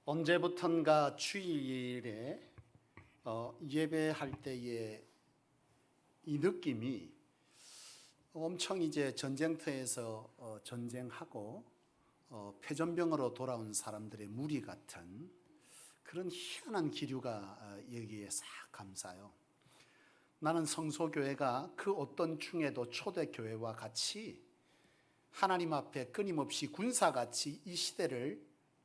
언제부턴가 주일에 예배할 때의 이 느낌이 엄청 이제 전쟁터에서 전쟁하고 폐전병으로 돌아온 사람들의 무리 같은 그런 희한한 기류가 여기에 싹 감싸요. 나는 성소교회가 그 어떤 중에도 초대교회와 같이 하나님 앞에 끊임없이 군사같이 이 시대를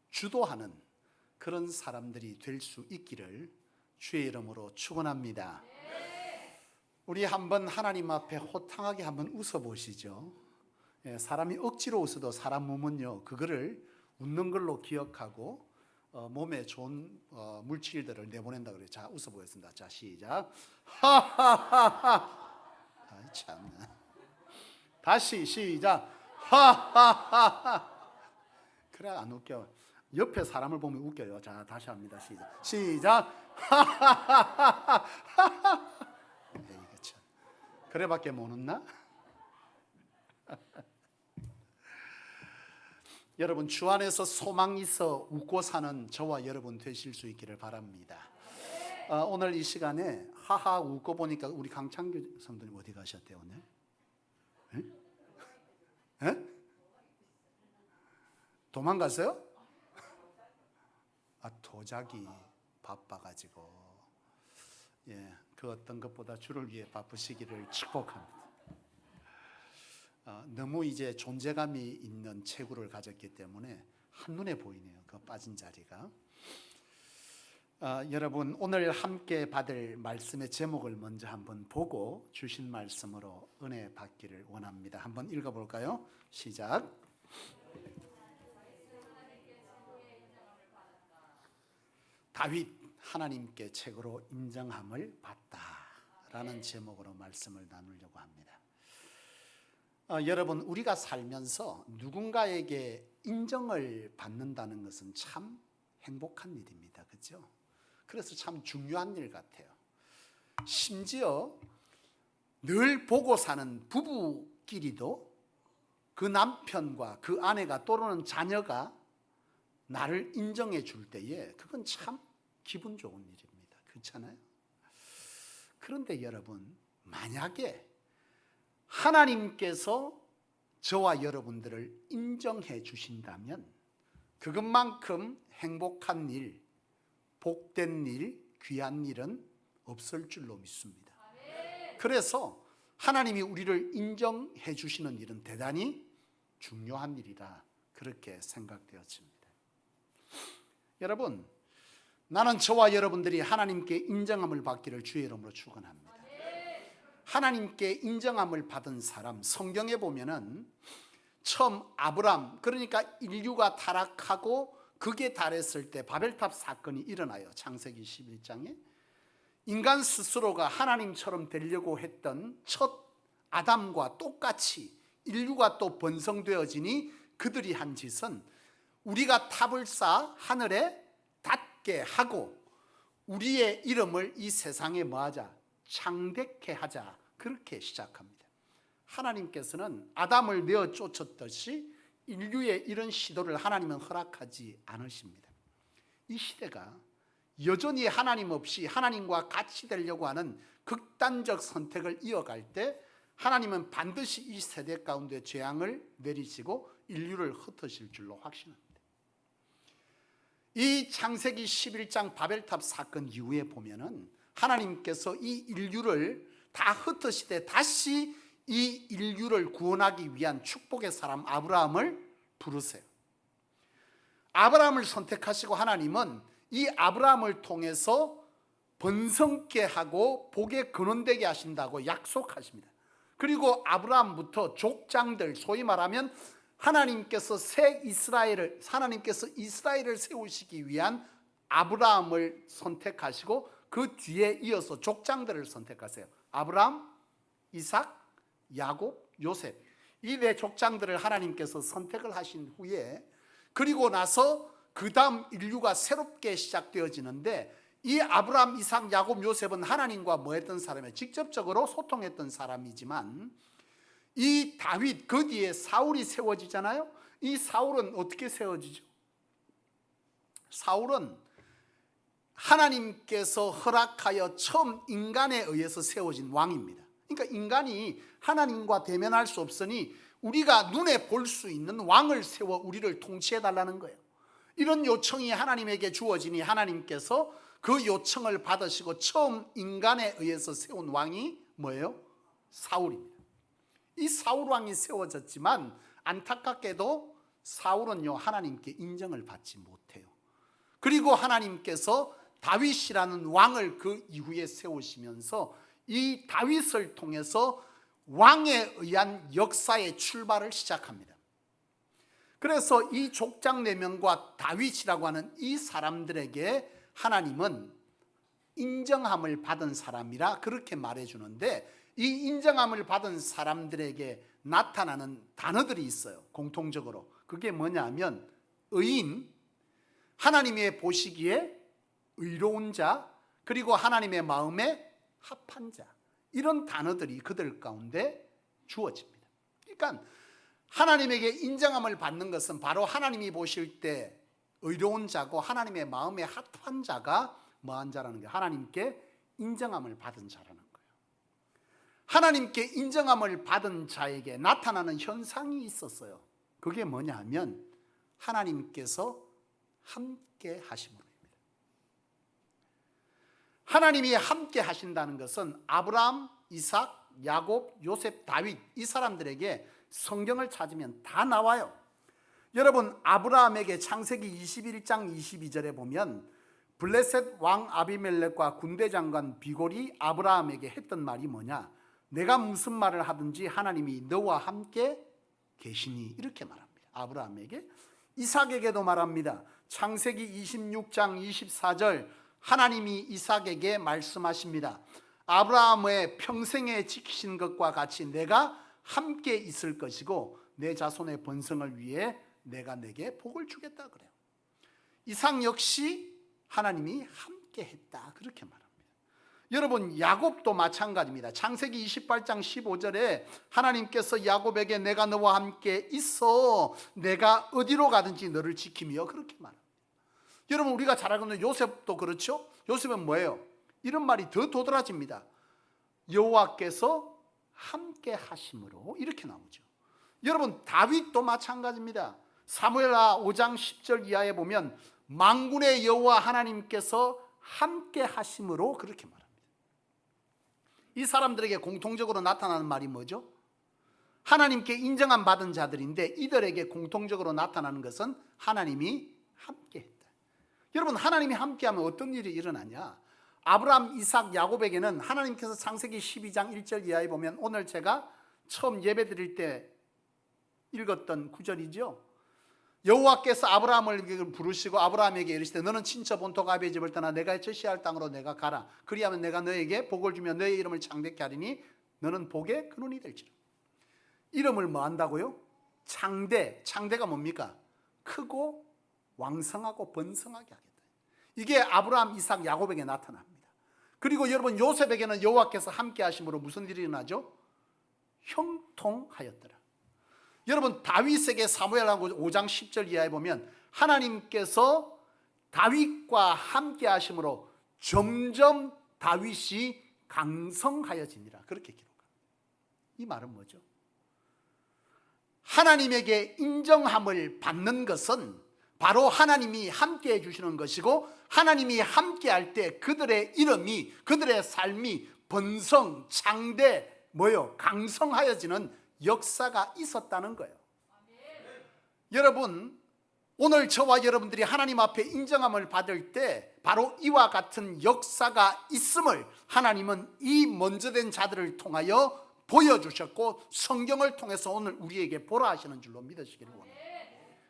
주도하는 그런 사람들이 될 수 있기를 주의 이름으로 축원합니다. 우리 한번 하나님 앞에 호탕하게 한번 웃어보시죠. 사람이 억지로 웃어도 사람 몸은요, 그거를 웃는 걸로 기억하고 몸에 좋은 물질들을 내보낸다 그래요. 자, 웃어보겠습니다. 자, 시작. 하하하하. 아이 참나. 다시 시작. 하하하하. 그래 안 웃겨. 옆에 사람을 보면 웃겨요. 자, 다시 합니다. 시작. 시작. 하하하하. 이거 참. 그래밖에 못 웃나? 여러분, 주 안에서 소망 있어 웃고 사는 저와 여러분 되실 수 있기를 바랍니다. 오늘 이 시간에 하하 웃고 보니까 우리 강창규 성도님 어디 가셨대요 오늘? 에? 도망갔어요? 도자기 바빠가지고 그 어떤 것보다 주를 위해 바쁘시기를 축복합니다. 너무 이제 존재감이 있는 체구를 가졌기 때문에 한눈에 보이네요. 그 빠진 자리가. 여러분, 오늘 함께 받을 말씀의 제목을 먼저 한번 보고 주신 말씀으로 은혜 받기를 원합니다. 한번 읽어볼까요? 시작. 다윗 하나님께 책으로 인정함을 받다라는 제목으로 말씀을 나누려고 합니다. 여러분, 우리가 살면서 누군가에게 인정을 받는다는 것은 참 행복한 일입니다. 그렇죠? 그래서 참 중요한 일 같아요. 심지어 늘 보고 사는 부부끼리도 그 남편과 그 아내가 또는 자녀가 나를 인정해 줄 때에 그건 참 기분 좋은 일입니다. 그렇잖아요? 그런데 여러분, 만약에 하나님께서 저와 여러분들을 인정해 주신다면 그것만큼 행복한 일, 복된 일, 귀한 일은 없을 줄로 믿습니다. 그래서 하나님이 우리를 인정해 주시는 일은 대단히 중요한 일이라 그렇게 생각되어집니다. 여러분, 나는 저와 여러분들이 하나님께 인정함을 받기를 주의 이름으로 축원합니다. 하나님께 인정함을 받은 사람, 성경에 보면은 처음 아브람, 그러니까 인류가 타락하고 극에 달했을 때 바벨탑 사건이 일어나요. 창세기 11장에 인간 스스로가 하나님처럼 되려고 했던 첫 아담과 똑같이 인류가 또 번성되어지니 그들이 한 짓은 우리가 탑을 쌓아 하늘에 닿게 하고 우리의 이름을 이 세상에 뭐하자? 창대케 하자. 그렇게 시작합니다. 하나님께서는 아담을 내어 쫓았듯이 인류의 이런 시도를 하나님은 허락하지 않으십니다. 이 시대가 여전히 하나님 없이 하나님과 같이 되려고 하는 극단적 선택을 이어갈 때 하나님은 반드시 이 세대 가운데 재앙을 내리시고 인류를 흩으실 줄로 확신합니다. 이 창세기 11장 바벨탑 사건 이후에 보면은 하나님께서 이 인류를 다 흩으시되 다시 이 인류를 구원하기 위한 축복의 사람 아브라함을 부르세요. 아브라함을 선택하시고 하나님은 이 아브라함을 통해서 번성케 하고 복에 근원되게 하신다고 약속하십니다. 그리고 아브라함부터 족장들, 소위 말하면 하나님께서 이스라엘을 세우시기 위한 아브라함을 선택하시고 그 뒤에 이어서 족장들을 선택하세요. 아브라함, 이삭, 야곱, 요셉, 이 네 족장들을 하나님께서 선택을 하신 후에 그리고 나서 그 다음 인류가 새롭게 시작되어지는데 이 아브라함, 이삭, 야곱, 요셉은 하나님과 뭐 했던 사람이에요? 직접적으로 소통했던 사람이지만 이 다윗, 그 뒤에 사울이 세워지잖아요. 이 사울은 어떻게 세워지죠? 사울은 하나님께서 허락하여 처음 인간에 의해서 세워진 왕입니다. 그러니까 인간이 하나님과 대면할 수 없으니 우리가 눈에 볼 수 있는 왕을 세워 우리를 통치해 달라는 거예요. 이런 요청이 하나님에게 주어지니 하나님께서 그 요청을 받으시고 처음 인간에 의해서 세운 왕이 뭐예요? 사울입니다. 이 사울 왕이 세워졌지만 안타깝게도 사울은요 하나님께 인정을 받지 못해요. 그리고 하나님께서 다윗이라는 왕을 그 이후에 세우시면서 이 다윗을 통해서 왕에 의한 역사의 출발을 시작합니다. 그래서 이 족장 4명과 다윗이라고 하는 이 사람들에게 하나님은 인정함을 받은 사람이라 그렇게 말해주는데, 이 인정함을 받은 사람들에게 나타나는 단어들이 있어요. 공통적으로 그게 뭐냐면 의인, 하나님의 보시기에 의로운 자, 그리고 하나님의 마음에 합한 자, 이런 단어들이 그들 가운데 주어집니다. 그러니까 하나님에게 인정함을 받는 것은 바로 하나님이 보실 때 의로운 자고 하나님의 마음에 합한 자가 뭐한 자라는 거예요? 하나님께 인정함을 받은 자라는 거예요. 하나님께 인정함을 받은 자에게 나타나는 현상이 있었어요. 그게 뭐냐 하면 하나님께서 함께 하심으로입니다. 하나님이 함께 하신다는 것은 아브라함, 이삭, 야곱, 요셉, 다윗, 이 사람들에게 성경을 찾으면 다 나와요. 여러분, 아브라함에게 창세기 21장 22절에 보면 블레셋 왕 아비멜렉과 군대 장관 비골이 아브라함에게 했던 말이 뭐냐? 내가 무슨 말을 하든지 하나님이 너와 함께 계시니, 이렇게 말합니다. 아브라함에게. 이삭에게도 말합니다. 창세기 26장 24절 하나님이 이삭에게 말씀하십니다. 아브라함의 평생에 지키신 것과 같이 내가 함께 있을 것이고 내 자손의 번성을 위해 내가 내게 복을 주겠다 그래요. 이삭 역시 하나님이 함께 했다 그렇게 말합니다. 여러분, 야곱도 마찬가지입니다. 창세기 28장 15절에 하나님께서 야곱에게 내가 너와 함께 있어 내가 어디로 가든지 너를 지키며 그렇게 말합니다. 여러분, 우리가 잘 알고 있는 요셉도 그렇죠. 요셉은 뭐예요? 이런 말이 더 도드라집니다. 여호와께서 함께 하심으로, 이렇게 나오죠. 여러분, 다윗도 마찬가지입니다. 사무엘하 5장 10절 이하에 보면 만군의 여호와 하나님께서 함께 하심으로 그렇게 말합니다. 이 사람들에게 공통적으로 나타나는 말이 뭐죠? 하나님께 인정함 받은 자들인데 이들에게 공통적으로 나타나는 것은 하나님이 함께 했다. 여러분, 하나님이 함께하면 어떤 일이 일어나냐? 아브라함, 이삭, 야곱에게는 하나님께서 창세기 12장 1절 이하에 보면 오늘 제가 처음 예배 드릴 때 읽었던 구절이죠. 여호와께서 아브라함을 부르시고 아브라함에게 이르시되 너는 친처 본토 아비의 집을 떠나 내가 제시할 땅으로 내가 가라. 그리하면 내가 너에게 복을 주며 너의 이름을 창대케 하리니 너는 복의 근원이 될지라. 이름을 뭐 한다고요? 창대. 창대가 뭡니까? 크고 왕성하고 번성하게 하겠다. 이게 아브라함, 이삭, 야곱에게 나타납니다. 그리고 여러분, 요셉에게는 여호와께서 함께 하심으로 무슨 일이 일어나죠? 형통하였더라. 여러분, 다윗에게 사무엘하 5장 10절 이하에 보면 하나님께서 다윗과 함께 하심으로 점점 다윗이 강성하여지니라 그렇게 기록합니다. 이 말은 뭐죠? 하나님에게 인정함을 받는 것은 바로 하나님이 함께 해주시는 것이고 하나님이 함께 할 때 그들의 이름이, 그들의 삶이 번성, 창대, 강성하여지는 역사가 있었다는 거예요. 여러분, 오늘 저와 여러분들이 하나님 앞에 인정함을 받을 때 바로 이와 같은 역사가 있음을 하나님은 이 먼저 된 자들을 통하여 보여주셨고 성경을 통해서 오늘 우리에게 보라 하시는 줄로 믿으시기를 원합니다.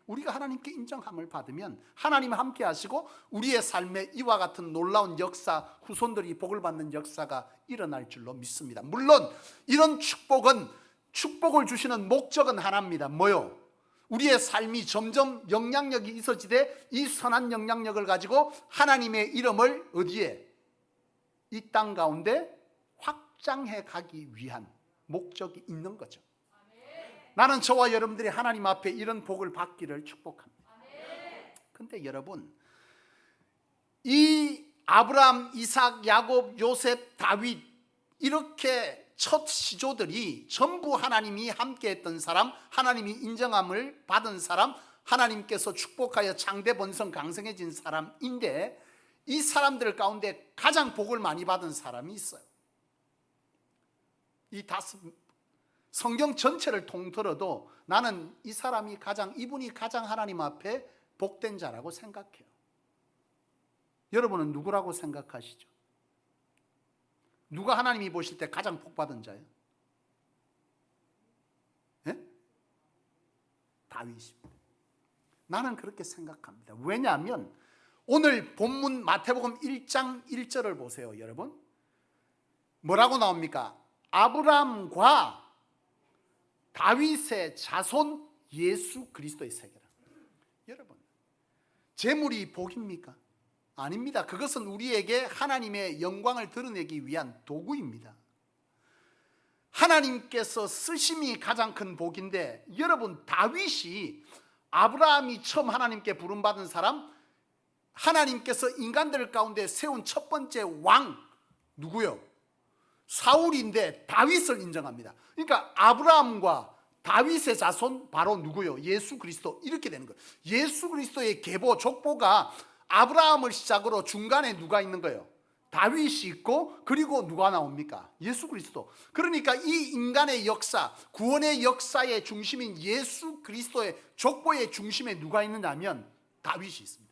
우리가 하나님께 인정함을 받으면 하나님 함께 하시고 우리의 삶에 이와 같은 놀라운 역사, 후손들이 복을 받는 역사가 일어날 줄로 믿습니다. 물론 이런 축복을 주시는 목적은 하나입니다. 뭐요? 우리의 삶이 점점 영향력이 있어지되 이 선한 영향력을 가지고 하나님의 이름을 어디에? 이 땅 가운데 확장해 가기 위한 목적이 있는 거죠. 나는 저와 여러분들이 하나님 앞에 이런 복을 받기를 축복합니다. 그런데 여러분, 이 아브라함, 이삭, 야곱, 요셉, 다윗 이렇게 첫 시조들이 전부 하나님이 함께했던 사람, 하나님이 인정함을 받은 사람, 하나님께서 축복하여 창대 번성 강성해진 사람인데, 이 사람들 가운데 가장 복을 많이 받은 사람이 있어요. 이 다섯 성경 전체를 통틀어도 나는 이분이 가장 하나님 앞에 복된 자라고 생각해요. 여러분은 누구라고 생각하시죠? 누가 하나님이 보실 때 가장 복받은 자예요? 예? 다윗입니다. 나는 그렇게 생각합니다. 왜냐하면 오늘 본문 마태복음 1장 1절을 보세요, 여러분. 뭐라고 나옵니까? 아브라함과 다윗의 자손 예수 그리스도의 세계라. 여러분, 재물이 복입니까? 아닙니다. 그것은 우리에게 하나님의 영광을 드러내기 위한 도구입니다. 하나님께서 쓰심이 가장 큰 복인데, 여러분, 다윗이 아브라함이 처음 하나님께 부름받은 사람, 하나님께서 인간들 가운데 세운 첫 번째 왕 누구요? 사울인데 다윗을 인정합니다. 그러니까 아브라함과 다윗의 자손 바로 누구요? 예수 그리스도. 이렇게 되는 거예요. 예수 그리스도의 계보, 족보가 아브라함을 시작으로 중간에 누가 있는 거예요? 다윗이 있고, 그리고 누가 나옵니까? 예수 그리스도. 그러니까 이 인간의 역사, 구원의 역사의 중심인 예수 그리스도의 족보의 중심에 누가 있느냐면 다윗이 있습니다.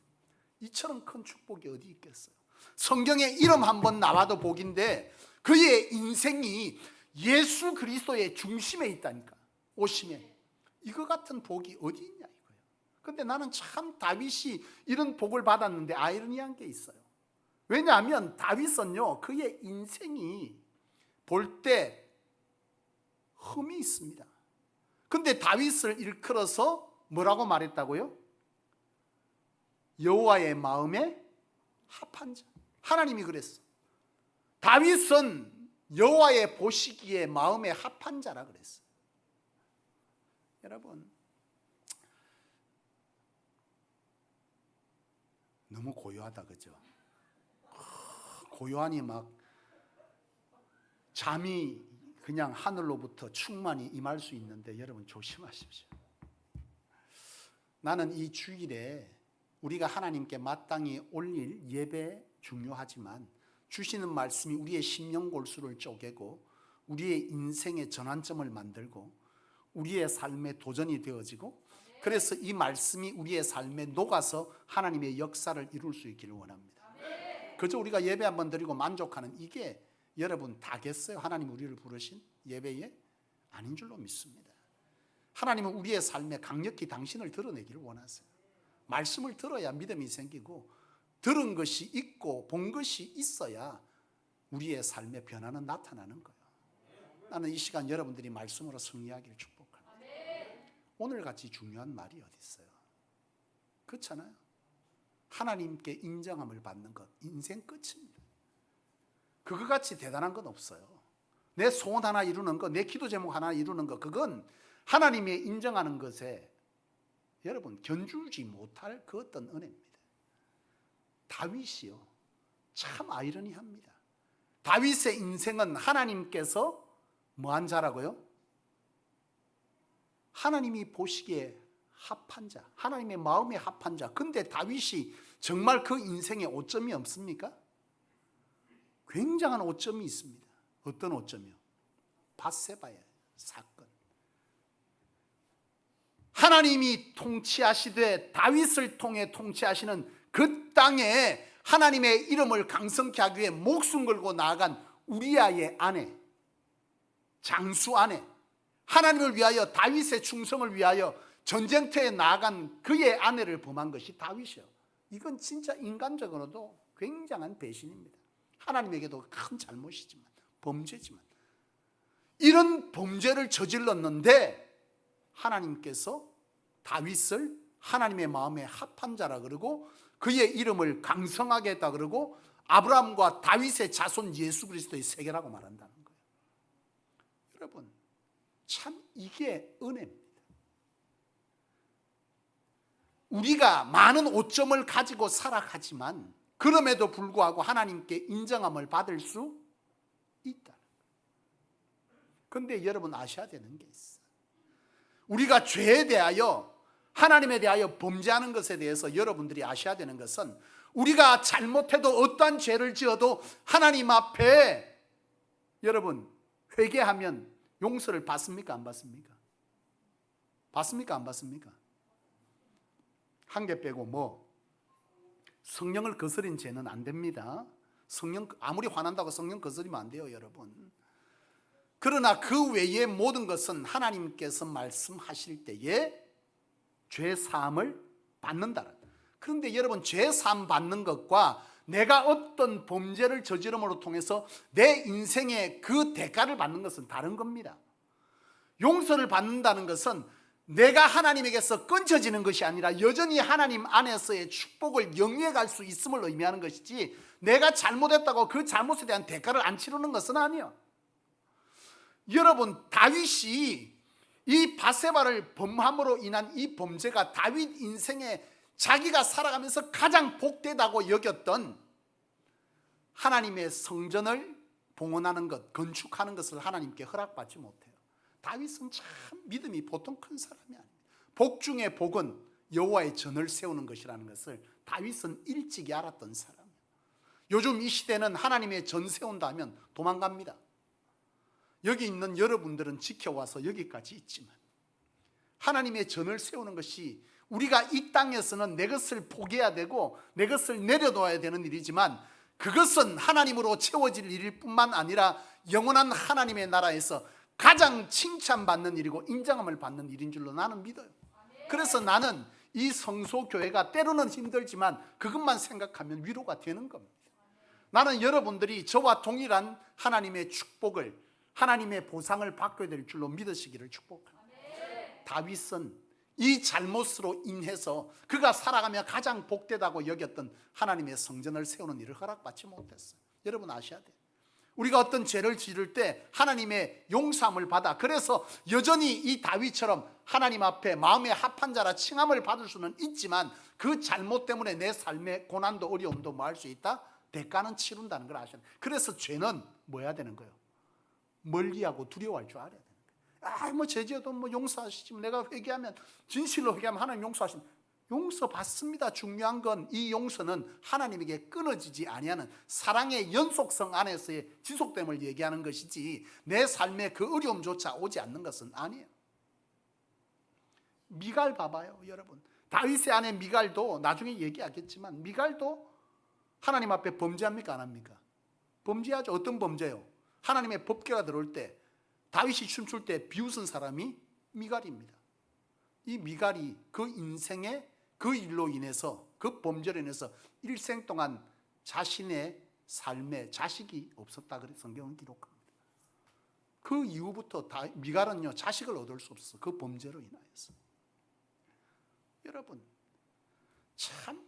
이처럼 큰 축복이 어디 있겠어요? 성경에 이름 한번 나와도 복인데 그의 인생이 예수 그리스도의 중심에 있다니까. 오심에 이거 같은 복이 어디 있냐 이거예요. 근데 나는 참 다윗이 이런 복을 받았는데 아이러니한 게 있어요. 왜냐하면 다윗은요, 그의 인생이 볼 때 흠이 있습니다. 근데 다윗을 일컬어서 뭐라고 말했다고요? 여호와의 마음에 합한 자. 하나님이 그랬어. 다윗은 여호와의 보시기에 마음에 합한 자라 그랬어. 여러분, 너무 고요하다, 그죠? 고요하니 막 잠이 그냥 하늘로부터 충만히 임할 수 있는데 여러분 조심하십시오. 나는 이 주일에 우리가 하나님께 마땅히 올릴 예배 중요하지만, 주시는 말씀이 우리의 심령골수를 쪼개고 우리의 인생의 전환점을 만들고 우리의 삶의 도전이 되어지고, 그래서 이 말씀이 우리의 삶에 녹아서 하나님의 역사를 이룰 수 있기를 원합니다. 그저 우리가 예배 한번 드리고 만족하는 이게 여러분 다겠어요? 하나님 우리를 부르신 예배에? 아닌 줄로 믿습니다. 하나님은 우리의 삶에 강력히 당신을 드러내기를 원하세요. 말씀을 들어야 믿음이 생기고, 들은 것이 있고 본 것이 있어야 우리의 삶의 변화는 나타나는 거예요. 나는 이 시간 여러분들이 말씀으로 승리하기를 축복합니다. 오늘같이 중요한 말이 어디 있어요? 그렇잖아요. 하나님께 인정함을 받는 것, 인생 끝입니다. 그거같이 대단한 건 없어요. 내 소원 하나 이루는 것, 내 기도 제목 하나 이루는 것, 그건 하나님의 인정하는 것에 여러분 견주지 못할 그 어떤 은혜입니다. 다윗이요, 참 아이러니합니다. 다윗의 인생은 하나님께서 뭐한 자라고요? 하나님이 보시기에 합한 자, 하나님의 마음에 합한 자. 근데 다윗이 정말 그 인생에 오점이 없습니까? 굉장한 오점이 있습니다. 어떤 오점이요? 밧세바의 사건. 하나님이 통치하시되 다윗을 통해 통치하시는 그 땅에 하나님의 이름을 강성케 하기 위해 목숨 걸고 나아간 우리아의 아내, 장수 아내, 하나님을 위하여 다윗의 충성을 위하여 전쟁터에 나아간 그의 아내를 범한 것이 다윗이요. 이건 진짜 인간적으로도 굉장한 배신입니다. 하나님에게도 큰 잘못이지만, 범죄지만, 이런 범죄를 저질렀는데 하나님께서 다윗을 하나님의 마음에 합한 자라 그러고 그의 이름을 강성하게 했다 그러고 아브라함과 다윗의 자손 예수 그리스도의 세계라고 말한다는 거예요. 여러분, 참 이게 은혜입니다. 우리가 많은 오점을 가지고 살아가지만 그럼에도 불구하고 하나님께 인정함을 받을 수 있다. 그런데 여러분 아셔야 되는 게 있어요. 우리가 죄에 대하여, 하나님에 대하여 범죄하는 것에 대해서 여러분들이 아셔야 되는 것은, 우리가 잘못해도 어떠한 죄를 지어도 하나님 앞에 여러분 회개하면 용서를 받습니까? 안 받습니까? 받습니까? 안 받습니까? 한 개 빼고 성령을 거스린 죄는 안 됩니다. 성령 아무리 화난다고 성령 거스리면 안 돼요, 여러분. 그러나 그 외의 모든 것은 하나님께서 말씀하실 때에 죄 사함을 받는다. 그런데 여러분, 죄 사함 받는 것과 내가 어떤 범죄를 저지름으로 통해서 내 인생에 그 대가를 받는 것은 다른 겁니다. 용서를 받는다는 것은 내가 하나님에게서 끊쳐지는 것이 아니라 여전히 하나님 안에서의 축복을 영위해 갈 수 있음을 의미하는 것이지, 내가 잘못했다고 그 잘못에 대한 대가를 안 치르는 것은 아니에요. 여러분, 다윗이 이 바세바를 범함으로 인한 이 범죄가 다윗 인생에 자기가 살아가면서 가장 복되다고 여겼던 하나님의 성전을 봉헌하는 것, 건축하는 것을 하나님께 허락받지 못해요. 다윗은 참 믿음이 보통 큰 사람이 아닙니다. 복 중에 복은 여호와의 전을 세우는 것이라는 것을 다윗은 일찍이 알았던 사람이에요. 요즘 이 시대는 하나님의 전 세운다 하면 도망갑니다. 여기 있는 여러분들은 지켜와서 여기까지 있지만, 하나님의 전을 세우는 것이 우리가 이 땅에서는 내 것을 포기해야 되고 내 것을 내려놓아야 되는 일이지만, 그것은 하나님으로 채워질 일일 뿐만 아니라 영원한 하나님의 나라에서 가장 칭찬받는 일이고 인정함을 받는 일인 줄로 나는 믿어요. 그래서 나는 이 성소교회가 때로는 힘들지만 그것만 생각하면 위로가 되는 겁니다. 나는 여러분들이 저와 동일한 하나님의 축복을, 하나님의 보상을 받게 될 줄로 믿으시기를 축복합니다. 다윗은 이 잘못으로 인해서 그가 살아가며 가장 복되다고 여겼던 하나님의 성전을 세우는 일을 허락받지 못했어요. 여러분 아셔야 돼요. 우리가 어떤 죄를 지을 때 하나님의 용서함을 받아, 그래서 여전히 이 다윗처럼 하나님 앞에 마음에 합한 자라 칭함을 받을 수는 있지만, 그 잘못 때문에 내 삶의 고난도 어려움도 뭐 할 수 있다? 대가는 치른다는 걸 아셔야 돼요. 그래서 죄는 뭐 해야 되는 거예요? 멀리하고 두려워할 줄 알아야 돼요. 죄지어도 용서하시지, 내가 회개하면, 진실로 회개하면 하나님 용서하시면, 용서받습니다. 중요한 건 이 용서는 하나님에게 끊어지지 아니하는 사랑의 연속성 안에서의 지속됨을 얘기하는 것이지, 내 삶에 그 어려움조차 오지 않는 것은 아니에요. 미갈 봐봐요, 여러분. 다윗의 아내 미갈도 나중에 얘기하겠지만, 미갈도 하나님 앞에 범죄합니까? 안 합니까? 범죄하죠. 어떤 범죄요? 하나님의 법궤가 들어올 때 다윗이 춤출 때 비웃은 사람이 미갈입니다. 이 미갈이 그 인생의 그 일로 인해서, 그 범죄로 인해서 일생 동안 자신의 삶에 자식이 없었다 그래 성경은 기록합니다. 그 이후부터 미갈은요 자식을 얻을 수 없어, 그 범죄로 인하여서. 여러분, 참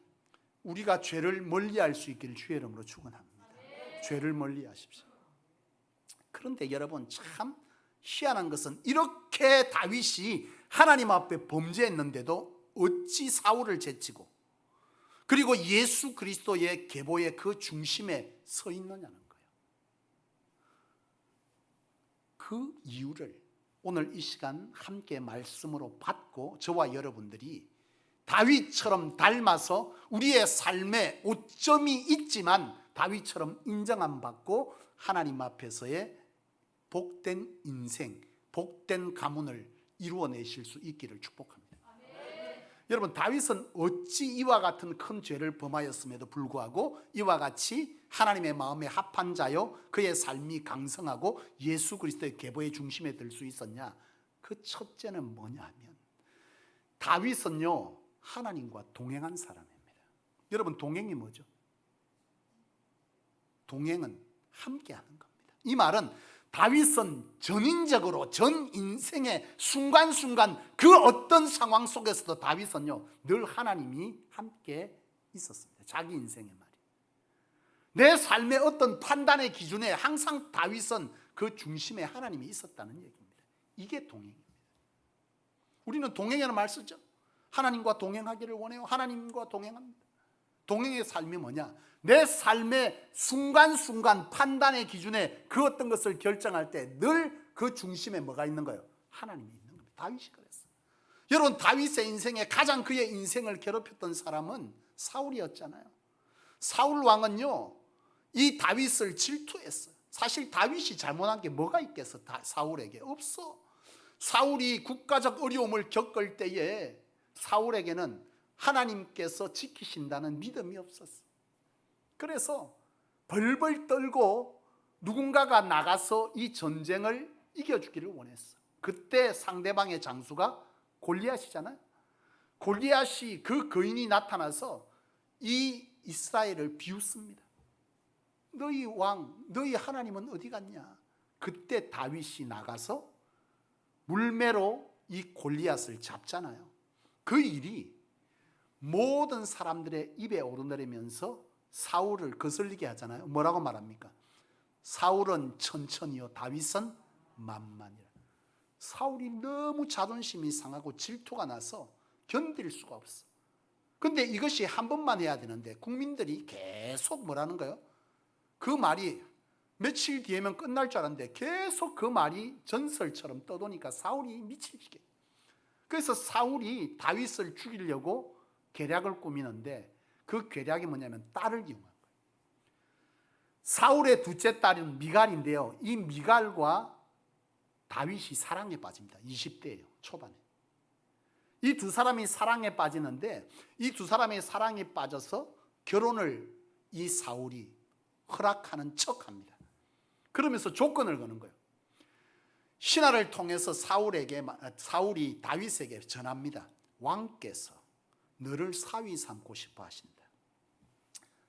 우리가 죄를 멀리할 수 있기를 주의 이름으로 축원합니다. 죄를 멀리하십시오. 그런데 여러분, 참 희한한 것은 이렇게 다윗이 하나님 앞에 범죄했는데도 어찌 사울을 제치고 그리고 예수 그리스도의 계보의 그 중심에 서 있느냐는 거예요. 그 이유를 오늘 이 시간 함께 말씀으로 받고, 저와 여러분들이 다윗처럼 닮아서 우리의 삶에 오점이 있지만 다윗처럼 인정함 받고 하나님 앞에서의 복된 인생, 복된 가문을 이루어내실 수 있기를 축복합니다. 여러분, 다윗은 어찌 이와 같은 큰 죄를 범하였음에도 불구하고 이와 같이 하나님의 마음에 합한 자요, 그의 삶이 강성하고 예수 그리스도의 계보의 중심에 들 수 있었냐? 그 첫째는 뭐냐 하면, 다윗은요 하나님과 동행한 사람입니다. 여러분, 동행이 뭐죠? 동행은 함께하는 겁니다. 이 말은 다윗은 전인적으로 전 인생의 순간순간 그 어떤 상황 속에서도 다윗은요 늘 하나님이 함께 있었습니다. 자기 인생의 말이에요. 내 삶의 어떤 판단의 기준에 항상 다윗은 그 중심에 하나님이 있었다는 얘기입니다. 이게 동행입니다. 우리는 동행이라는 말 쓰죠. 하나님과 동행하기를 원해요. 하나님과 동행합니다. 동행의 삶이 뭐냐? 내 삶의 순간순간 판단의 기준에 그 어떤 것을 결정할 때 늘 그 중심에 뭐가 있는 거예요? 하나님이 있는 겁니다. 다윗이 그랬어요. 여러분, 다윗의 인생에 가장 그의 인생을 괴롭혔던 사람은 사울이었잖아요. 사울 왕은요, 이 다윗을 질투했어요. 사실 다윗이 잘못한 게 뭐가 있겠어? 사울에게 없어. 사울이 국가적 어려움을 겪을 때에 사울에게는 하나님께서 지키신다는 믿음이 없었어. 그래서 벌벌 떨고 누군가가 나가서 이 전쟁을 이겨주기를 원했어. 그때 상대방의 장수가 골리앗이잖아요. 골리앗이 그 거인이 나타나서 이 이스라엘을 비웃습니다. 너희 왕, 너희 하나님은 어디 갔냐? 그때 다윗이 나가서 물매로 이 골리앗을 잡잖아요. 그 일이 모든 사람들의 입에 오르내리면서 사울을 거슬리게 하잖아요. 뭐라고 말합니까? 사울은 천천히요, 다윗은 만만이라. 사울이 너무 자존심이 상하고 질투가 나서 견딜 수가 없어. 근데 이것이 한 번만 해야 되는데 국민들이 계속 뭐라는 거예요? 그 말이 며칠 뒤에면 끝날 줄 알았는데 계속 그 말이 전설처럼 떠도니까 사울이 미치게. 그래서 사울이 다윗을 죽이려고 계략을 꾸미는데 그 계략이 뭐냐면 딸을 이용한 거예요. 사울의 둘째 딸은 미갈인데요. 이 미갈과 다윗이 사랑에 빠집니다. 20대예요. 초반에. 이 두 사람이 사랑에 빠지는데 이 두 사람의 사랑에 빠져서 결혼을 이 사울이 허락하는 척합니다. 그러면서 조건을 거는 거예요. 신하를 통해서 사울이 다윗에게 전합니다. 왕께서 너를 사위 삼고 싶어 하신다.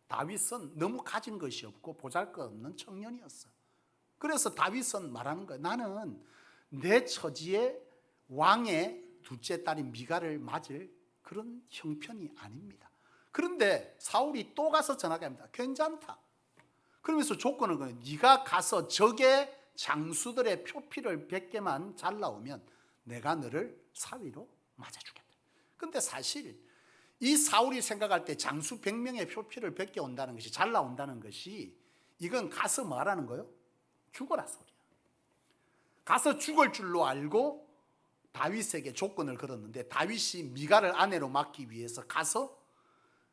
다윗은 너무 가진 것이 없고 보잘것없는 청년이었어. 그래서 다윗은 말하는 거예요. 나는 내 처지에 왕의 둘째 딸인 미갈을 맞을 그런 형편이 아닙니다. 그런데 사울이 또 가서 전하게 합니다. 괜찮다. 그러면서 조건을 거는 네가 가서 적의 장수들의 표피를 100개만 잘 나오면 내가 너를 사위로 맞아주겠다. 근데 사실 이 사울이 생각할 때 장수 100명의 표피를 100개 온다는 것이 잘 나온다는 것이 이건 가서 뭐 하라는 거예요? 죽어라 소리야. 가서 죽을 줄로 알고 다윗에게 조건을 걸었는데 다윗이 미갈을 아내로 맡기 위해서 가서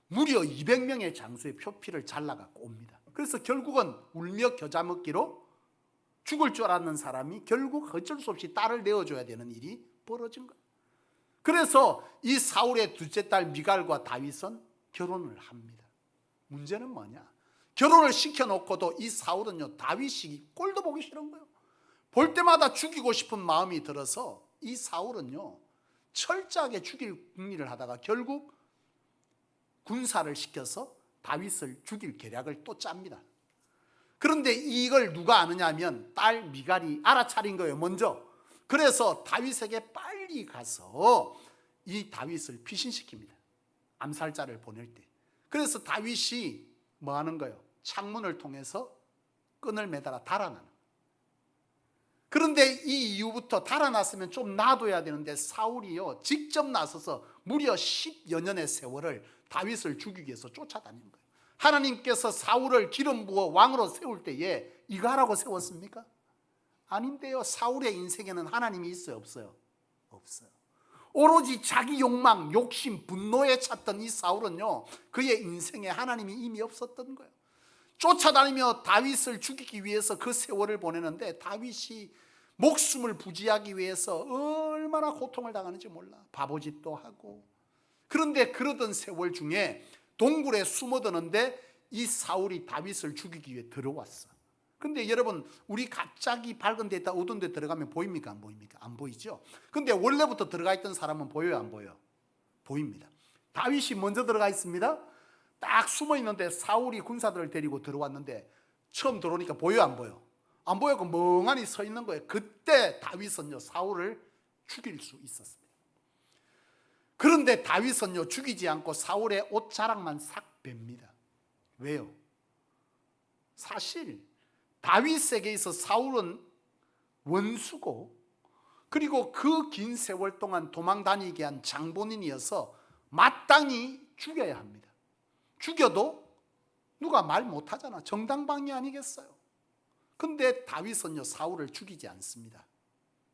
무려 200명의 장수의 표피를 잘라갖고 옵니다. 그래서 결국은 울며 겨자 먹기로 죽을 줄 알았는 사람이 결국 어쩔 수 없이 딸을 내어줘야 되는 일이 벌어진 거예요. 그래서 이 사울의 둘째 딸 미갈과 다윗은 결혼을 합니다. 문제는 뭐냐? 결혼을 시켜놓고도 이 사울은요, 다윗이 꼴도 보기 싫은 거예요. 볼 때마다 죽이고 싶은 마음이 들어서 이 사울은요, 철저하게 죽일 궁리를 하다가 결국 군사를 시켜서 다윗을 죽일 계략을 또 짭니다. 그런데 이걸 누가 아느냐 하면 딸 미갈이 알아차린 거예요, 먼저. 그래서 다윗에게 빨리 가서 이 다윗을 피신시킵니다. 암살자를 보낼 때. 그래서 다윗이 뭐 하는 거예요? 창문을 통해서 끈을 매달아 달아나는 거예요. 그런데 이 이후부터 달아났으면 좀 놔둬야 되는데 사울이요, 직접 나서서 무려 10여 년의 세월을 다윗을 죽이기 위해서 쫓아다니는 거예요. 하나님께서 사울을 기름 부어 왕으로 세울 때에 이거 하라고 세웠습니까? 아닌데요. 사울의 인생에는 하나님이 있어요, 없어요? 없어요. 오로지 자기 욕망, 욕심, 분노에 찼던 이 사울은요, 그의 인생에 하나님이 이미 없었던 거예요. 쫓아다니며 다윗을 죽이기 위해서 그 세월을 보내는데 다윗이 목숨을 부지하기 위해서 얼마나 고통을 당하는지 몰라. 바보짓도 하고. 그런데 그러던 세월 중에 동굴에 숨어드는데 이 사울이 다윗을 죽이기 위해 들어왔어. 근데 여러분, 우리 갑자기 밝은 데다 어두운 데 들어가면 보입니까? 안 보입니까? 안 보이죠? 근데 원래부터 들어가 있던 사람은 보여요? 안 보여요? 보입니다. 다윗이 먼저 들어가 있습니다. 딱 숨어 있는데 사울이 군사들을 데리고 들어왔는데 처음 들어오니까 보여요? 안 보여? 안 보이고 멍하니 서 있는 거예요. 그때 다윗은요, 사울을 죽일 수 있었습니다. 그런데 다윗은요, 죽이지 않고 사울의 옷자락만 싹 뺍니다. 왜요? 사실 다윗에게 있어 사울은 원수고, 그리고 그 긴 세월 동안 도망 다니게 한 장본인이어서 마땅히 죽여야 합니다. 죽여도 누가 말 못하잖아. 정당방위 아니겠어요? 근데 다윗은요, 사울을 죽이지 않습니다.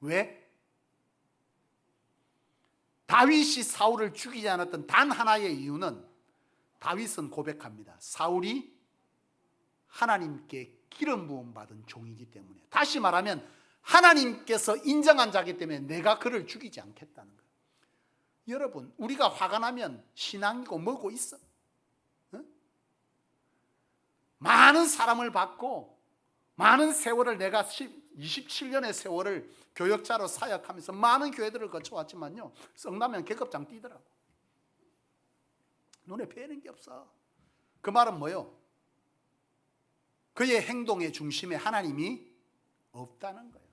왜? 다윗이 사울을 죽이지 않았던 단 하나의 이유는, 다윗은 고백합니다. 사울이 하나님께 기름 부음 받은 종이기 때문에, 다시 말하면 하나님께서 인정한 자이기 때문에 내가 그를 죽이지 않겠다는 거예요. 여러분, 우리가 화가 나면 신앙이고 뭐고 있어? 응? 많은 사람을 받고 많은 세월을, 내가 27년의 세월을 교역자로 사역하면서 많은 교회들을 거쳐왔지만요, 썩나면 계급장 뛰더라고. 눈에 뵈는 게 없어. 그 말은 뭐요? 그의 행동의 중심에 하나님이 없다는 거예요.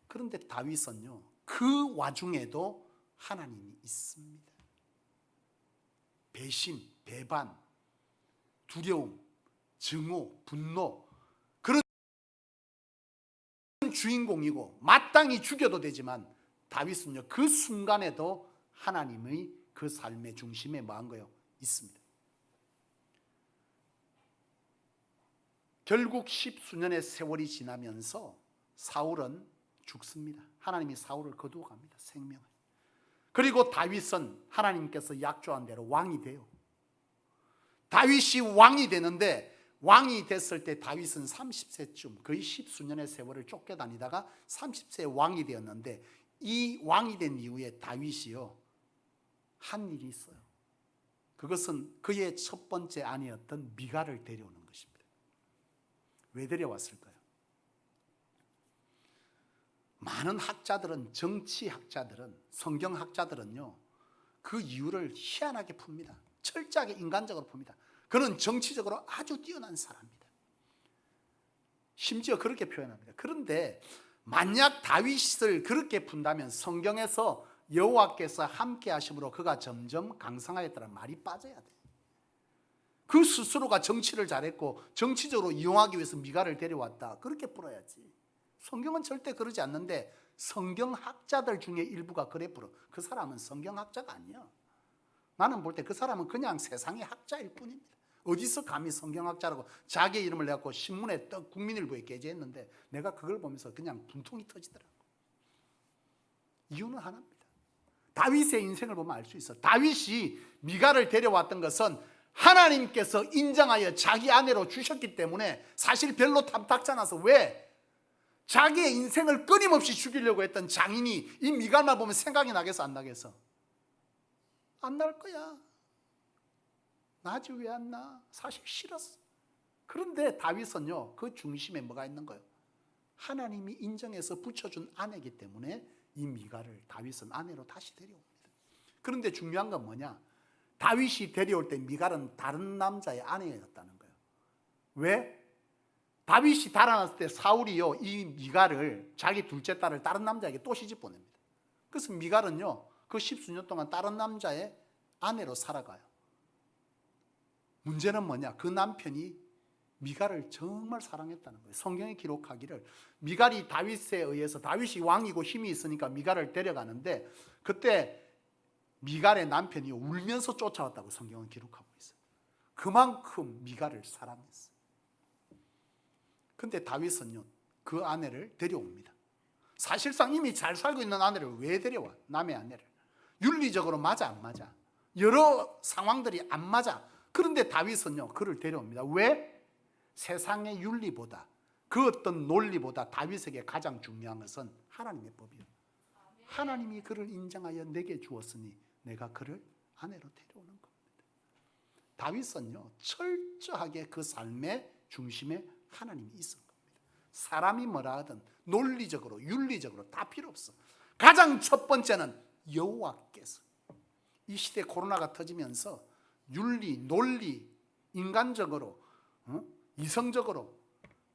그런데 다윗은요, 그 와중에도 하나님이 있습니다. 배신, 배반, 두려움, 증오, 분노, 그런 주인공이고 마땅히 죽여도 되지만, 다윗은요, 그 순간에도 하나님의 그 삶의 중심에 뭐한 거예요? 있습니다. 결국 십수년의 세월이 지나면서 사울은 죽습니다. 하나님이 사울을 거두어 갑니다. 생명을. 그리고 다윗은 하나님께서 약조한 대로 왕이 돼요. 다윗이 왕이 되는데, 왕이 됐을 때 다윗은 30세쯤, 거의 십수년의 세월을 쫓겨다니다가 30세에 왕이 되었는데, 이 왕이 된 이후에 다윗이요, 한 일이 있어요. 그것은 그의 첫 번째 아내였던 미갈을 데려오는 것입니다. 왜 데려왔을까요? 많은 학자들은, 정치학자들은, 성경학자들은요, 그 이유를 희한하게 풉니다. 철저하게 인간적으로 풉니다. 그는 정치적으로 아주 뛰어난 사람입니다. 심지어 그렇게 표현합니다. 그런데 만약 다윗을 그렇게 푼다면 성경에서 여호와께서 함께 하심으로 그가 점점 강성하였다는 말이 빠져야 돼. 그 스스로가 정치를 잘했고 정치적으로 이용하기 위해서 미갈을 데려왔다, 그렇게 풀어야지. 성경은 절대 그러지 않는데, 성경학자들 중에 일부가 그래 풀어. 그 사람은 성경학자가 아니야. 나는 볼 때 그 사람은 그냥 세상의 학자일 뿐입니다. 어디서 감히 성경학자라고 자기 이름을 내갖고 신문에 떡 국민일보에 게재했는데, 내가 그걸 보면서 그냥 분통이 터지더라고. 이유는 하나입니다. 다윗의 인생을 보면 알 수 있어. 다윗이 미갈을 데려왔던 것은 하나님께서 인정하여 자기 아내로 주셨기 때문에 사실 별로 탐탁지 않아서. 왜? 자기의 인생을 끊임없이 죽이려고 했던 장인이 이 미갈만 보면 생각이 나겠어, 안 나겠어? 안 날 거야. 나지 왜 안 나? 사실 싫었어. 그런데 다윗은요, 그 중심에 뭐가 있는 거예요? 하나님이 인정해서 붙여준 아내이기 때문에 이 미갈을 다윗은 아내로 다시 데려옵니다. 그런데 중요한 건 뭐냐? 다윗이 데려올 때 미갈은 다른 남자의 아내였다는 거예요. 왜? 다윗이 달아났을 때 사울이요, 이 미갈을, 자기 둘째 딸을 다른 남자에게 또 시집 보냅니다. 그래서 미갈은요, 그 십수년 동안 다른 남자의 아내로 살아가요. 문제는 뭐냐? 그 남편이 미갈을 정말 사랑했다는 거예요. 성경에 기록하기를, 미갈이 다윗에 의해서, 다윗이 왕이고 힘이 있으니까 미갈을 데려가는데, 그때 미갈의 남편이 울면서 쫓아왔다고 성경은 기록하고 있어요. 그만큼 미갈을 사랑했어요. 근데 다윗은요, 그 아내를 데려옵니다. 사실상 이미 잘 살고 있는 아내를 왜 데려와? 남의 아내를. 윤리적으로 맞아, 안 맞아? 여러 상황들이 안 맞아. 그런데 다윗은요, 그를 데려옵니다. 왜? 세상의 윤리보다, 그 어떤 논리보다 다윗에게 가장 중요한 것은 하나님의 법이에요. 하나님이 그를 인정하여 내게 주었으니 내가 그를 아내로 데려오는 겁니다. 다윗은요, 철저하게 그 삶의 중심에 하나님이 있은 겁니다. 사람이 뭐라 하든 논리적으로, 윤리적으로 다 필요 없어. 가장 첫 번째는 여호와께서. 이 시대 코로나가 터지면서 윤리, 논리, 인간적으로, 이성적으로,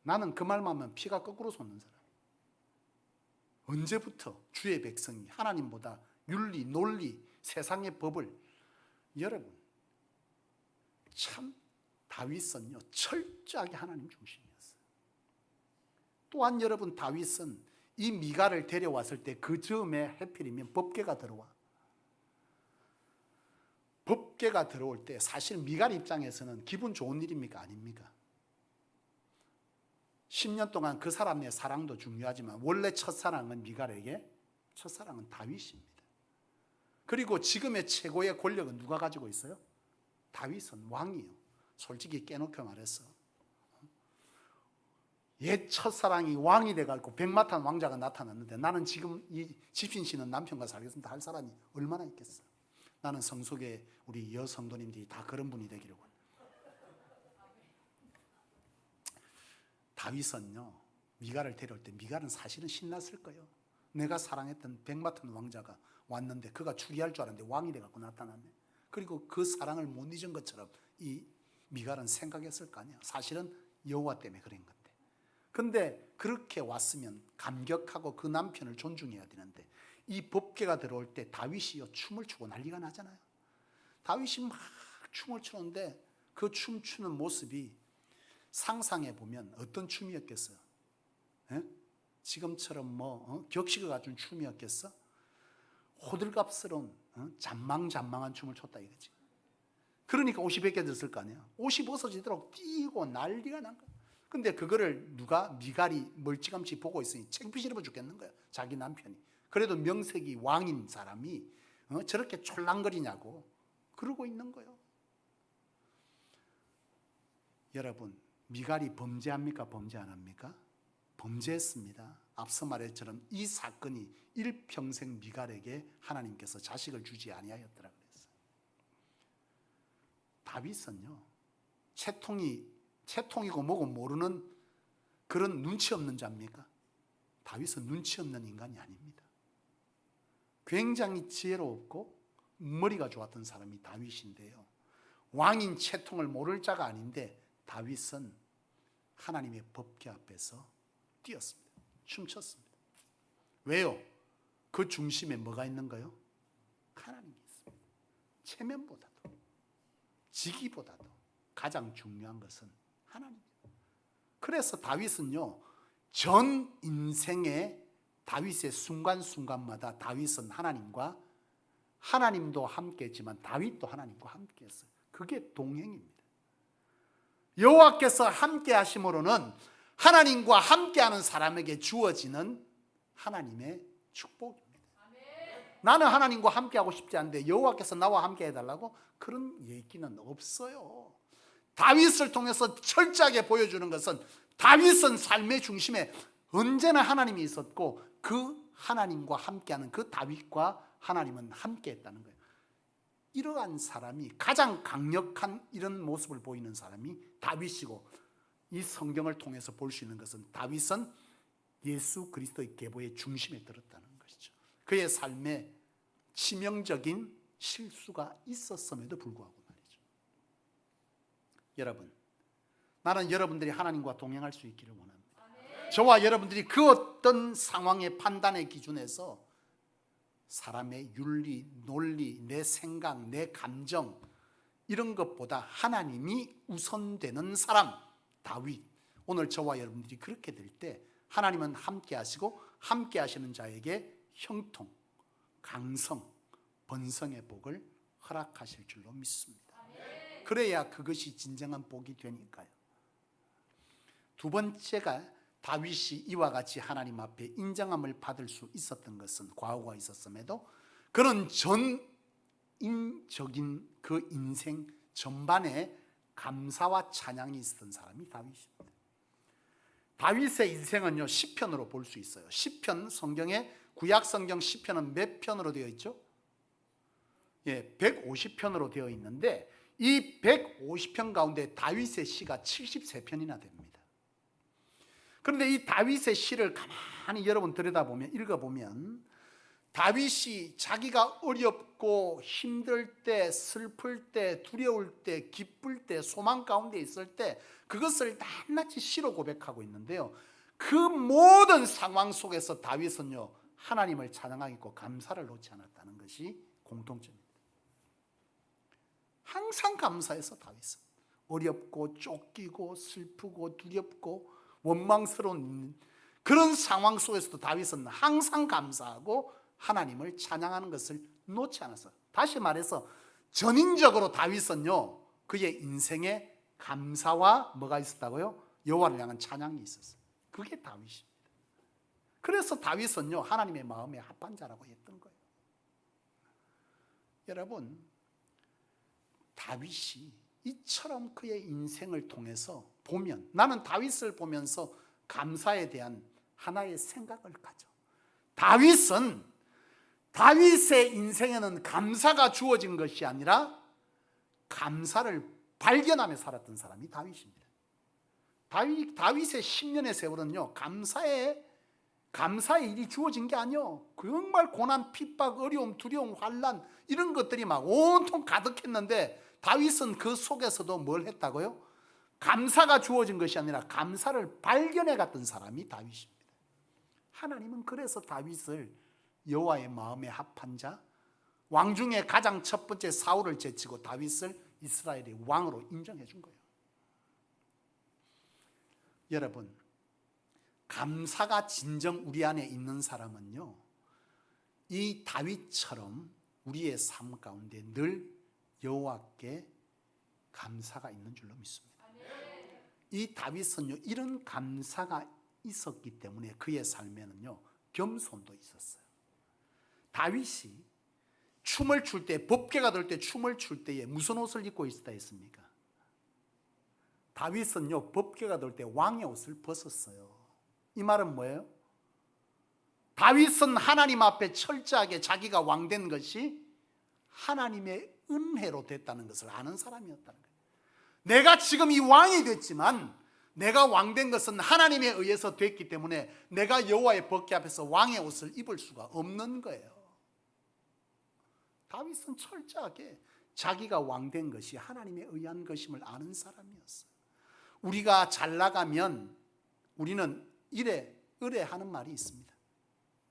나는 그 말만 하면 피가 거꾸로 솟는 사람. 언제부터 주의 백성이 하나님보다 윤리, 논리, 세상의 법을. 여러분, 참 다윗은요, 철저하게 하나님 중심이었어요. 또한 여러분, 다윗은 이 미갈을 데려왔을 때 그 즈음에 해필이면 법궤가 들어와. 법궤가 들어올 때 사실 미갈 입장에서는 기분 좋은 일입니까? 아닙니까? 10년 동안 그 사람의 사랑도 중요하지만 원래 첫사랑은 미갈에게 첫사랑은 다윗입니다. 그리고 지금의 최고의 권력은 누가 가지고 있어요? 다윗은 왕이요. 솔직히 깨놓게 말해서 옛 첫사랑이 왕이 돼가지고 백마탄 왕자가 나타났는데 나는 지금 이 집신 씨는 남편과 살겠습니다 할 사람이 얼마나 있겠어. 나는 성속의 우리 여성도님들이 다 그런 분이 되기를 원해요. 다윗은요, 미갈을 데려올 때 미갈은 사실은 신났을 거예요. 내가 사랑했던 백마탄 왕자가 왔는데 그가 추리할 줄 알았는데 왕이 돼갖고 나타났네. 그리고 그 사랑을 못 잊은 것처럼 이 미갈은 생각했을 거 아니야. 사실은 여호와 때문에 그런 건데. 근데 그렇게 왔으면 감격하고 그 남편을 존중해야 되는데 이 법궤가 들어올 때 다윗이요 춤을 추고 난리가 나잖아요. 다윗이 막 춤을 추는데 그 춤추는 모습이 상상해 보면 어떤 춤이었겠어요? 에? 지금처럼 격식을 갖춘 춤이었겠어? 호들갑스러운 잔망잔망한 춤을 췄다 이거지. 그러니까 옷이 벗겨졌을 거 아니야. 옷이 벗어지도록 뛰고 난리가 난 거야. 근데 그거를 누가 미갈이 멀찌감치 보고 있으니 창피시 입어 죽겠는 거야. 자기 남편이. 그래도 명색이 왕인 사람이 저렇게 촐랑거리냐고 그러고 있는 거예요. 여러분, 미갈이 범죄합니까? 범죄 안 합니까? 범죄했습니다. 앞서 말했처럼 이 사건이 일평생 미갈에게 하나님께서 자식을 주지 아니하였더라 그랬어요. 다윗은요, 채통이고 뭐고 모르는 그런 눈치 없는 자입니까? 다윗은 눈치 없는 인간이 아닙니다. 굉장히 지혜롭고 머리가 좋았던 사람이 다윗인데요, 왕인 채통을 모를 자가 아닌데 다윗은 하나님의 법궤 앞에서 뛰었습니다. 춤췄습니다. 왜요? 그 중심에 뭐가 있는가요? 하나님이 있습니다. 체면보다도 직위보다도 가장 중요한 것은 하나님입니다. 그래서 다윗은요, 전 인생의 다윗의 순간순간마다 다윗은 하나님도 함께 했지만 다윗도 하나님과 함께 했어요. 그게 동행입니다. 여호와께서 함께 하심으로는 하나님과 함께하는 사람에게 주어지는 하나님의 축복입니다. 나는 하나님과 함께하고 싶지 않은데 여호와께서 나와 함께 해달라고? 그런 얘기는 없어요. 다윗을 통해서 철저하게 보여주는 것은 다윗은 삶의 중심에 언제나 하나님이 있었고 그 하나님과 함께하는 그 다윗과 하나님은 함께했다는 거예요. 이러한 사람이 가장 강력한 이런 모습을 보이는 사람이 다윗이고, 이 성경을 통해서 볼 수 있는 것은 다윗은 예수 그리스도의 계보의 중심에 들었다는 것이죠. 그의 삶에 치명적인 실수가 있었음에도 불구하고 말이죠. 여러분, 나는 여러분들이 하나님과 동행할 수 있기를 원합니다. 저와 여러분들이 그 어떤 상황의 판단의 기준에서 사람의 윤리, 논리, 내 생각, 내 감정 이런 것보다 하나님이 우선되는 사람, 다윗. 오늘 저와 여러분들이 그렇게 될 때 하나님은 함께 하시고 함께 하시는 자에게 형통, 강성, 번성의 복을 허락하실 줄로 믿습니다. 그래야 그것이 진정한 복이 되니까요. 두 번째가 다윗이 이와 같이 하나님 앞에 인정함을 받을 수 있었던 것은, 과오가 있었음에도 그런 전인적인 그 인생 전반에 감사와 찬양이 있었던 사람이 다윗입니다. 다윗의 인생은요, 시편으로 볼 수 있어요. 시편, 성경에 구약 성경 시편은 몇 편으로 되어 있죠? 150편으로 되어 있는데 이 150편 가운데 다윗의 시가 73편이나 됩니다. 그런데 이 다윗의 시를 가만히 여러분 들여다보면, 읽어보면 다윗이 자기가 어렵고 힘들 때, 슬플 때, 두려울 때, 기쁠 때, 소망 가운데 있을 때 그것을 낱낱이 시로 고백하고 있는데요, 그 모든 상황 속에서 다윗은요, 하나님을 찬양하고 감사를 놓지 않았다는 것이 공통점입니다. 항상 감사해서 다윗은 어렵고 쫓기고 슬프고 두렵고 원망스러운 그런 상황 속에서도 다윗은 항상 감사하고 하나님을 찬양하는 것을 놓지 않았어요. 다시 말해서 전인적으로 다윗은요, 그의 인생에 감사와 뭐가 있었다고요? 여호와를 향한 찬양이 있었어요. 그게 다윗입니다. 그래서 다윗은요, 하나님의 마음에 합한 자라고 했던 거예요. 여러분, 다윗이 이처럼 그의 인생을 통해서 보면, 나는 다윗을 보면서 감사에 대한 하나의 생각을 가져. 다윗의 인생에는 감사가 주어진 것이 아니라 감사를 발견하며 살았던 사람이 다윗입니다. 다윗의 10년의 세월은요, 감사의 일이 주어진 게 아니요, 정말 고난, 핍박, 어려움, 두려움, 환난 이런 것들이 막 온통 가득했는데 다윗은 그 속에서도 뭘 했다고요? 감사가 주어진 것이 아니라 감사를 발견해 갔던 사람이 다윗입니다. 하나님은 그래서 다윗을 여호와의 마음에 합한 자, 왕 중에 가장 첫 번째 사울을 제치고 다윗을 이스라엘의 왕으로 인정해 준 거예요. 여러분, 감사가 진정 우리 안에 있는 사람은요, 이 다윗처럼 우리의 삶 가운데 늘 여호와께 감사가 있는 줄로 믿습니다. 이 다윗은요, 이런 감사가 있었기 때문에 그의 삶에는요, 겸손도 있었어요. 다윗이 춤을 출 때, 법궤가 들 때 춤을 출 때에 무슨 옷을 입고 있었다 했습니까? 다윗은요, 법궤가 들 때 왕의 옷을 벗었어요. 이 말은 뭐예요? 다윗은 하나님 앞에 철저하게 자기가 왕된 것이 하나님의 은혜로 됐다는 것을 아는 사람이었다는 거예요. 내가 지금 이 왕이 됐지만 내가 왕된 것은 하나님에 의해서 됐기 때문에 내가 여호와의 법궤 앞에서 왕의 옷을 입을 수가 없는 거예요. 다윗은 철저하게 자기가 왕된 것이 하나님에 의한 것임을 아는 사람이었어요. 우리가 잘 나가면 우리는 이래 의뢰하는 말이 있습니다.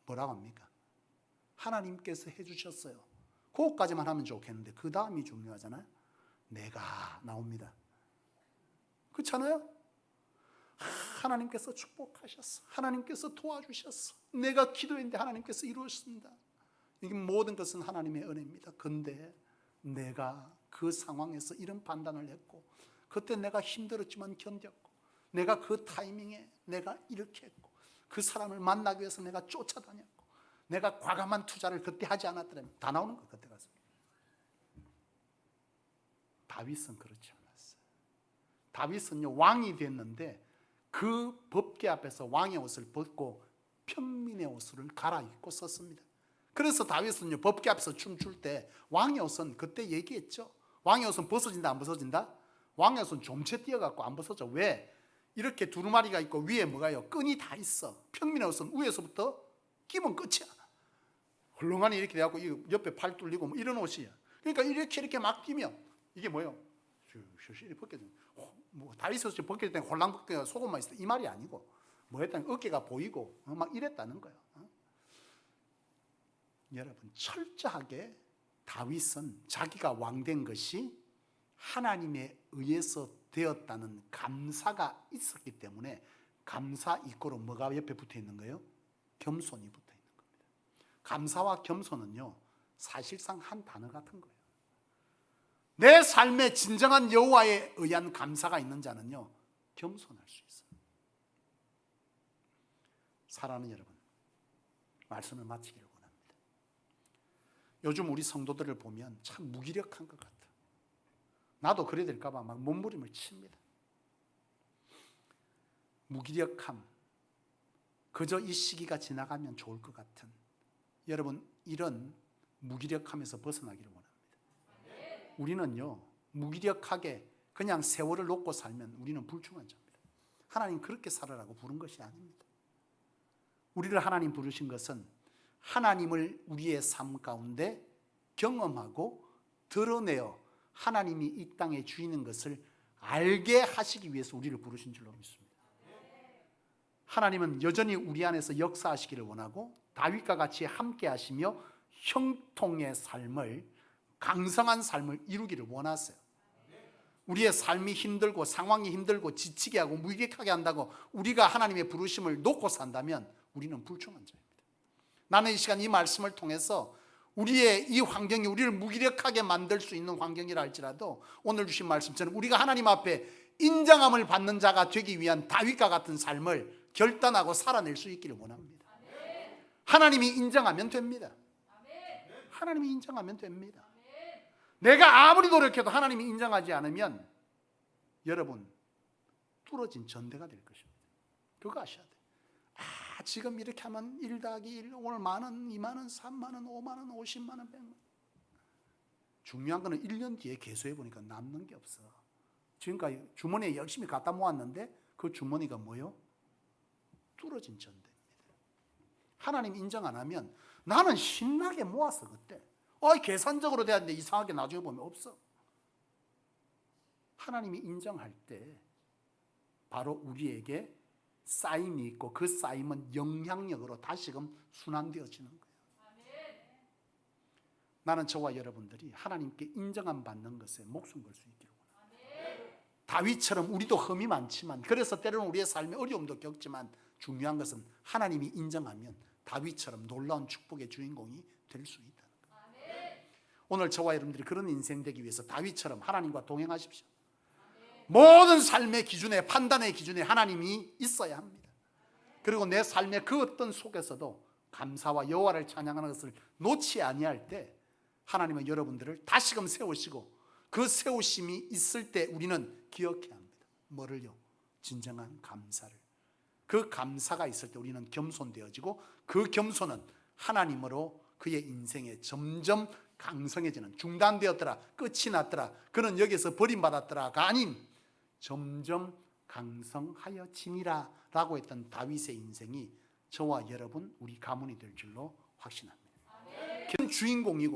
뭐라고 합니까? 하나님께서 해주셨어요. 그것까지만 하면 좋겠는데 그 다음이 중요하잖아요. 내가 나옵니다. 그렇잖아요? 하나님께서 축복하셨어. 하나님께서 도와주셨어. 내가 기도했는데 하나님께서 이루었습니다. 이게 모든 것은 하나님의 은혜입니다. 그런데 내가 그 상황에서 이런 판단을 했고, 그때 내가 힘들었지만 견뎠고, 내가 그 타이밍에 내가 이렇게 했고, 그 사람을 만나기 위해서 내가 쫓아다녔고, 내가 과감한 투자를 그때 하지 않았더라면 다 나오는 거 그때 가서. 다윗은 그렇지 않았어요. 다윗은요, 왕이 됐는데 그 법궤 앞에서 왕의 옷을 벗고 평민의 옷을 갈아입고 썼습니다. 그래서 다윗은요, 법궤 앞에서 춤출 때 왕의 옷은 그때 얘기했죠. 왕의 옷은 벗어진다 안 벗어진다? 왕의 옷은 좀채 띄어갖고 안 벗어져. 왜? 이렇게 두루마리가 있고 위에 뭐가요? 끈이 다 있어. 평민의 옷은 위에서부터 끼면 끝이야. 헐렁하니 이렇게 돼갖고 옆에 팔 뚫리고 뭐 이런 옷이야. 그러니까 이렇게 막 끼면 이게 뭐예요? 이렇게 벗겨져. 뭐 다윗 옷이 벗길 때 홀랑 벗겨 속옷만 있어. 이 말이 아니고 뭐였다면 어깨가 보이고 막 이랬다는 거예요. 여러분, 철저하게 다윗은 자기가 왕된 것이 하나님에 의해서 되었다는 감사가 있었기 때문에 감사 이꼬로 뭐가 옆에 붙어 있는 거예요? 겸손이 붙어 있는 겁니다. 감사와 겸손은요, 사실상 한 단어 같은 거예요. 내 삶에 진정한 여호와에 의한 감사가 있는 자는요, 겸손할 수 있어요. 사랑하는 여러분, 말씀을 마치기를 원합니다. 요즘 우리 성도들을 보면 참 무기력한 것 같아. 나도 그래 될까 봐 막 몸부림을 칩니다. 무기력함, 그저 이 시기가 지나가면 좋을 것 같은, 여러분, 이런 무기력함에서 벗어나기를 원합니다. 우리는요, 무기력하게 그냥 세월을 놓고 살면 우리는 불충한 자입니다. 하나님 그렇게 살아라고 부른 것이 아닙니다. 우리를 하나님 부르신 것은 하나님을 우리의 삶 가운데 경험하고 드러내어 하나님이 이 땅에 주인인 것을 알게 하시기 위해서 우리를 부르신 줄로 믿습니다. 하나님은 여전히 우리 안에서 역사하시기를 원하고 다윗과 같이 함께 하시며 형통의 삶을, 강성한 삶을 이루기를 원하세요. 우리의 삶이 힘들고 상황이 힘들고 지치게 하고 무기력하게 한다고 우리가 하나님의 부르심을 놓고 산다면 우리는 불충한 자입니다. 나는 이 시간 이 말씀을 통해서 우리의 이 환경이 우리를 무기력하게 만들 수 있는 환경이라 할지라도 오늘 주신 말씀처럼 우리가 하나님 앞에 인정함을 받는 자가 되기 위한 다윗과 같은 삶을 결단하고 살아낼 수 있기를 원합니다. 하나님이 인정하면 됩니다. 하나님이 인정하면 됩니다. 내가 아무리 노력해도 하나님이 인정하지 않으면 여러분 뚫어진 전대가 될 것입니다. 그거 아셔야 돼요. 지금 이렇게 하면 1 더하기 1 오늘 10,000원, 20,000원, 30,000원, 50,000원, 50만원, 100만원. 중요한 거는 1년 뒤에 계수해 보니까 남는 게 없어. 지금까지 주머니에 열심히 갖다 모았는데 그 주머니가 뭐요? 뚫어진 전대입니다. 하나님 인정 안 하면 나는 신나게 모았어 그때. 계산적으로 돼야 되는데 이상하게 나중에 보면 없어. 하나님이 인정할 때 바로 우리에게 쌓임이 있고 그 쌓임은 영향력으로 다시금 순환되어지는 거예요. 나는 저와 여러분들이 하나님께 인정함 받는 것에 목숨 걸 수 있기를 원합니다. 다윗처럼 우리도 흠이 많지만 그래서 때로는 우리의 삶에 어려움도 겪지만 중요한 것은 하나님이 인정하면 다윗처럼 놀라운 축복의 주인공이 될 수 있다는 거예요. 오늘 저와 여러분들이 그런 인생 되기 위해서 다윗처럼 하나님과 동행하십시오. 모든 삶의 기준에 판단의 기준에 하나님이 있어야 합니다. 그리고 내 삶의 그 어떤 속에서도 감사와 여호와를 찬양하는 것을 놓지 아니할 때 하나님은 여러분들을 다시금 세우시고 그 세우심이 있을 때 우리는 기억해야 합니다. 뭐를요? 진정한 감사를. 그 감사가 있을 때 우리는 겸손되어지고 그 겸손은 하나님으로 그의 인생에 점점 강성해지는, 중단되었더라 끝이 났더라 그는 여기서 버림받았더라가 아닌 점점 강성하여지니라 라고 했던 다윗의 인생이 저와 여러분 우리 가문이 될 줄로 확신합니다. 주인공이고